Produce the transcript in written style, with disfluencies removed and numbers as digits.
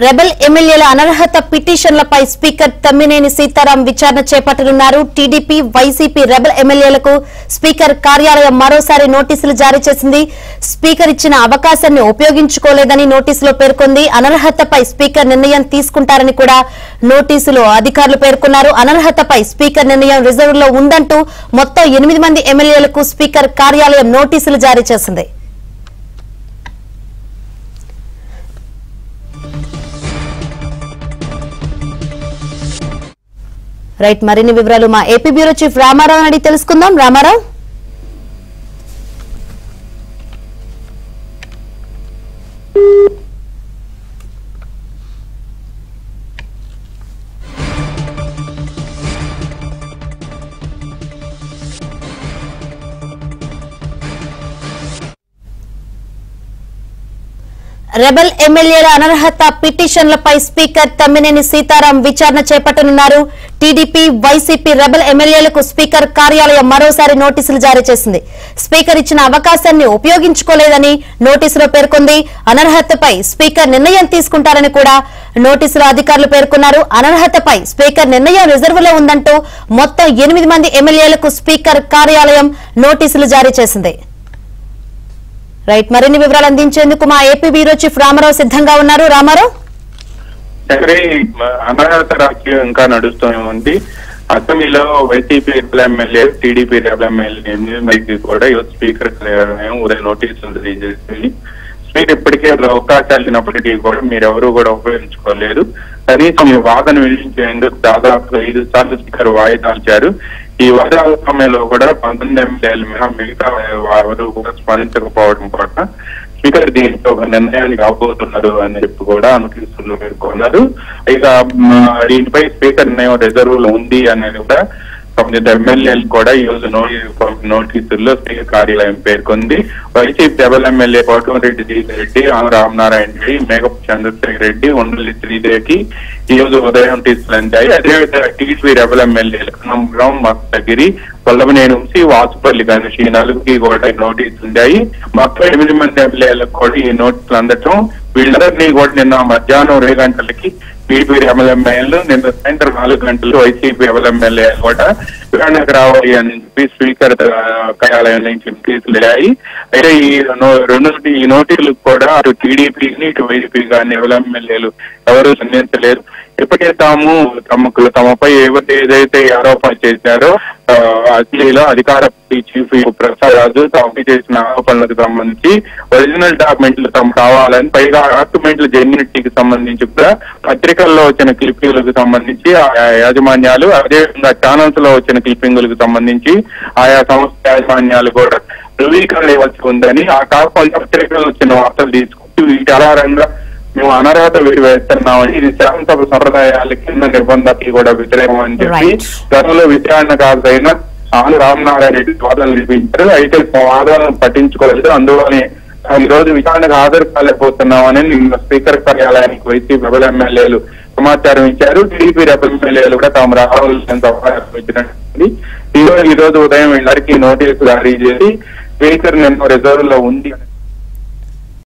Rebel ఎమ్మెల్యేల అనర్హత పిటిషన్లపై speaker Tammineni Sitaram విచారణ చేపట్టనున్నారు. టీడీపీ, వైసీపీ రెబల్ ఎమ్మెల్యేలకు స్పీకర్ కార్యాలయం మరోసారి నోటీసులు జారీ చేసింది. స్పీకర్ ఇచ్చిన అవకాశాన్ని ఉపయోగించుకోలేదని నోటీసులో పేర్కొంది. అనర్హతపై స్పీకర్ నిర్ణయం తీసుకుంటారని కూడా నోటీసులో అధికారులు పేర్కొన్నారు. అనర్హతపై స్పీకర్ నిర్ణయం రిజర్వులో ఉందంటూ మొత్తం 8 మంది ఎమ్మెల్యేలకు స్పీకర్ కార్యాలయం నోటీసులు జారీ చేసింది. రైట్, మరిన్ని వివరాలు మా ఏపీ బ్యూరో చీఫ్ రామారావు అడిగి తెలుసుకుందాం. రామారావు, రెబల్ ఎమ్మెల్యేల అనర్హత పిటిషన్లపై స్పీకర్ తమ్మినేని సీతారాం విచారణ చేపట్టనున్నారు. టీడీపీ, వైసీపీ రెబల్ ఎమ్మెల్యేలకు స్పీకర్ కార్యాలయం మరోసారి నోటీసులు జారీ చేసింది. స్పీకర్ ఇచ్చిన అవకాశాన్ని ఉపయోగించుకోలేదని నోటీసులో పేర్కొంది. అనర్హతపై స్పీకర్ నిర్ణయం తీసుకుంటారని కూడా నోటీసులో అధికారులు పేర్కొన్నారు. అనర్హతపై స్పీకర్ నిర్ణయం రిజర్వులో ఉందంటూ మొత్తం 8 మంది ఎమ్మెల్యేలకు స్పీకర్ కార్యాలయం నోటీసులు జారీ చేసింది. రైట్, మరిన్ని వివరాలు అందించేందుకు మా ఏపీ బ్యూరో చీఫ్ రామారావు సిద్ధంగా ఉన్నారు. రామారావు, అనర్హత రాజకీయం ఇంకా నడుస్తూనే ఉంది. అసెంబ్లీలో YCP rebel MLA, TDP rebel MLA కూడా స్పీకర్ ఉదయం నోటీసులు రిలీజ్ చేసింది. స్పీకర్ ఇప్పటికే అవకాశాలు ఇచ్చినప్పటికీ కూడా మీరెవరూ కూడా ఉపయోగించుకోలేదు. కనీసం ఈ వాదన వినిపించేందుకు దాదాపు 5 సార్లు స్పీకర్ వాయిదా ఇచ్చారు. ఈ వాయిదాల సమయంలో కూడా 19 ఎమ్మెల్యేలు మిగతా వారు కూడా స్పందించకపోవడం పట్ల స్పీకర్ దీంతో ఒక నిర్ణయానికి రాబోతున్నారు అని చెప్పి కూడా నోటీసులు పేర్కొన్నారు. ఇక దీనిపై స్పీకర్ నిర్ణయం రిజర్వ్ లో ఉంది అనేది కూడా సంబంధిత ఎమ్మెల్యేలు కూడా ఈ రోజు నోటీసుల్లో స్పీకర్ కార్యాలయం పేర్కొంది. వైసీపీ రెబల్ ఎమ్మెల్యే కోటమిరెడ్డి రెడ్డి, రామనారాయణ రెడ్డి, మేఘపు చంద్రశేఖర్ రెడ్డి, ఉండలి శ్రీదేవికి ఈ రోజు ఉదయం నోటీసులు అందాయి. అదేవిధంగా టీడీపీ రెబల్ ఎమ్మెల్యేలు కనంరాం, మస్తగిరి, కొల్లమనేని వంశీ, వాసుపల్లి గణేష్ ఈ నలుగురికి కూడా నోటీసులు ఉన్నాయి. మొత్తం 8 మంది ఎమ్మెల్యేలకు కూడా ఈ నోటీసులు అందటం, వీళ్ళందరినీ కూడా నిన్న మధ్యాహ్నం 2 గంటలకి టీడీపీ రెబల్ ఎమ్మెల్యేలు, నిన్న సాయంత్రం 4 గంటలు వైసీపీ రెబల్ ఎమ్మెల్యేలు కూడా వివరణకు రావాలి అని చెప్పి స్పీకర్ కార్యాలయం నుంచి నోటీసులు వెళ్ళాయి. అయితే ఈ నోటీసులకు కూడా అటు టీడీపీని, ఇటు వైసీపీ కానీ రెబల్ ఎమ్మెల్యేలు ఎవరూ స్పందించలేదు. ఇప్పటికే తమపై ఏదైతే ఆరోపణ చేశారో అసెంబ్లీలో అధికార చీఫ్ ప్రసాద్ రాజు తమపై చేసిన ఆరోపణలకు సంబంధించి ఒరిజినల్ డాక్యుమెంట్లు తమ కావాలని, పైగా డాక్యుమెంట్ల జెన్యూనిటీకి సంబంధించి కూడా పత్రికల్లో వచ్చిన క్లిప్పింగ్లకు సంబంధించి ఆయా యాజమాన్యాలు, అదేవిధంగా ఛానల్స్ లో వచ్చిన క్లిప్పింగ్లకు సంబంధించి ఆయా సంస్థ యాజమాన్యాలు కూడా ధృవీకరణ ఇవ్వాల్సి ఉందని, ఆ కాకుండా పత్రికల్లో వచ్చిన వార్తలు తీసుకుంటూ వీటి ఆధారంగా మేము అనర్హత వేస్తున్నామని, ఇది శాసనసభ సంప్రదాయాల కింద నిబంధనకి కూడా వ్యతిరేకం అని చెప్పి గతంలో విచారణ కాకపోయినా రామనారాయణ రెడ్డి వాదనలు వినిపించారు. అయితే వాదనలు పట్టించుకోలేదు. అందువల్లనే ఈ రోజు విచారణకు హాజరు కాలేకపోతున్నామని నిన్న స్పీకర్ కార్యాలయానికి వైసీపీ రెబల్ ఎమ్మెల్యేలు సమాచారం ఇచ్చారు. టీడీపీ రెబల్ ఎమ్మెల్యేలు కూడా తాము రావాల్సిన అవకాశం. ఈ రోజు ఉదయం వీళ్ళందరికీ నోటీసు జారీ చేసి స్పీకర్ నిన్న రిజర్వ్ లో ఉంది